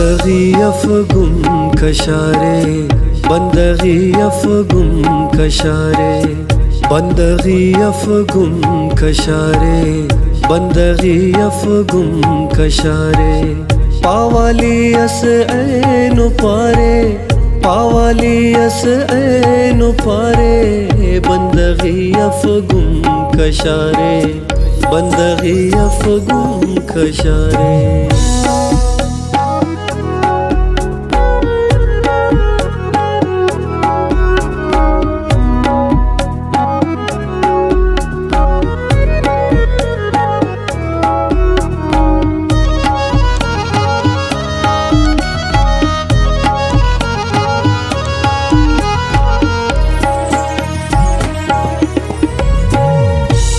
बंदगी अफगुम कशारे, बंदगी अफगुम कशारे, बंदगी अफगुम कशारे, बंदगी अफगुम कशारे। पावाली अस ऐनु पारे, पावाली अस ऐनु पारे, बंदगी अफगुम कशारे, बंदगी अफगुम कशारे।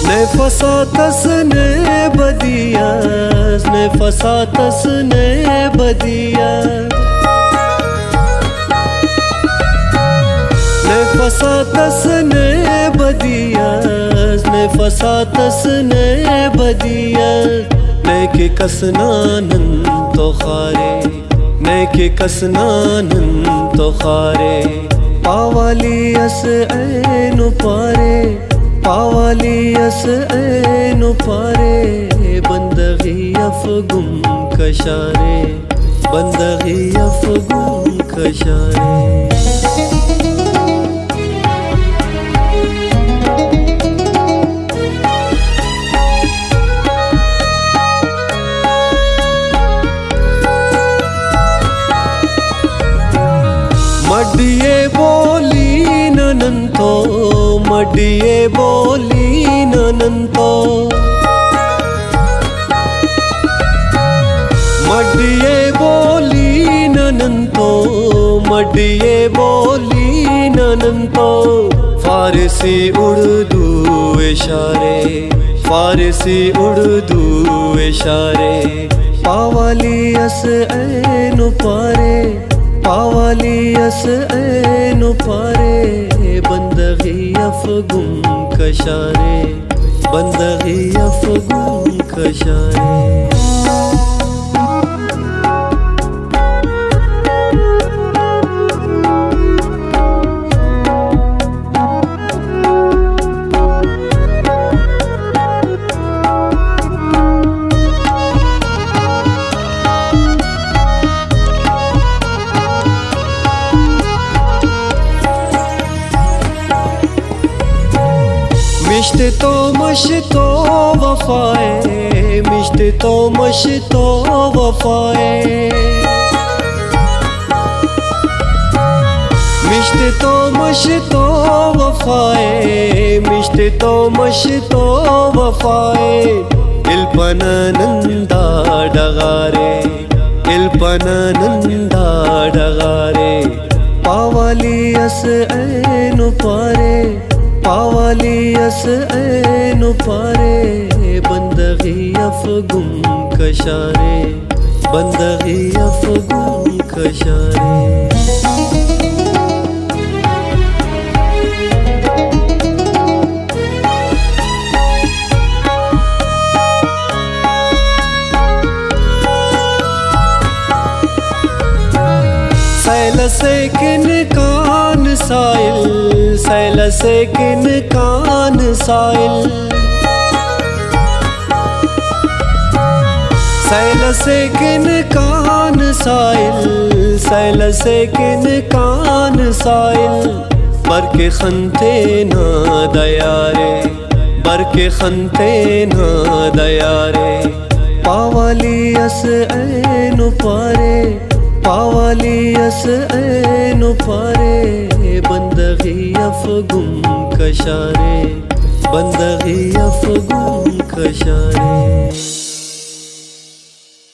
ने फसातस ने बदियास, ने फसातस ने बदियास, ने फसातस ने बदियास, ने फसातस ने बदियास। ने के कसनानन तो खारे, ने के कसनानन तो खारे। पावाली अस ऐनु पारे, पावाली अस ऐनु पारे, बंदगी अफगुम कशारे, बंदगी अफगुम कशारे। मडिये बोली ननंतो, मडिये बोली ननंतो, मडिये बोली ननंतो, मडिये बोली ननंतो। फारसी उर्दू इशारे, फारसी उर्दू इशारे। पावाली अस ऐनु पारे, पावाली अस ऐनु पारे, बंदगी अफगुम कशारे, बंदगी अफगुम कशारे। मिश्ते तो मश्तो वफाए, मिश्ते तो मश्तो वफाए, मिश्ते तो मश्तो वफाए, मिश्ते तो मश्तो वफाए। इल्पननंदा डगारे, इल्पननंदा डगारे। पावाली अस ऐनु पारे, पावाली अस ऐनु पारे, बंदगी अफगुम कशारे, बंदगी अफगुम कशारे। सैल से किन कान साइल, सैल से किन कान साइल, सैल से किन कान साइल, सैल से किन कान साइल। बर के खंते ना दयारे, बर के खंते ना दयारे। पावाली अस ऐनु पारे, पावाली अस ऐनु पारे, बंदगी अफगुम कशारे, बंदगी अफगुम कशारे।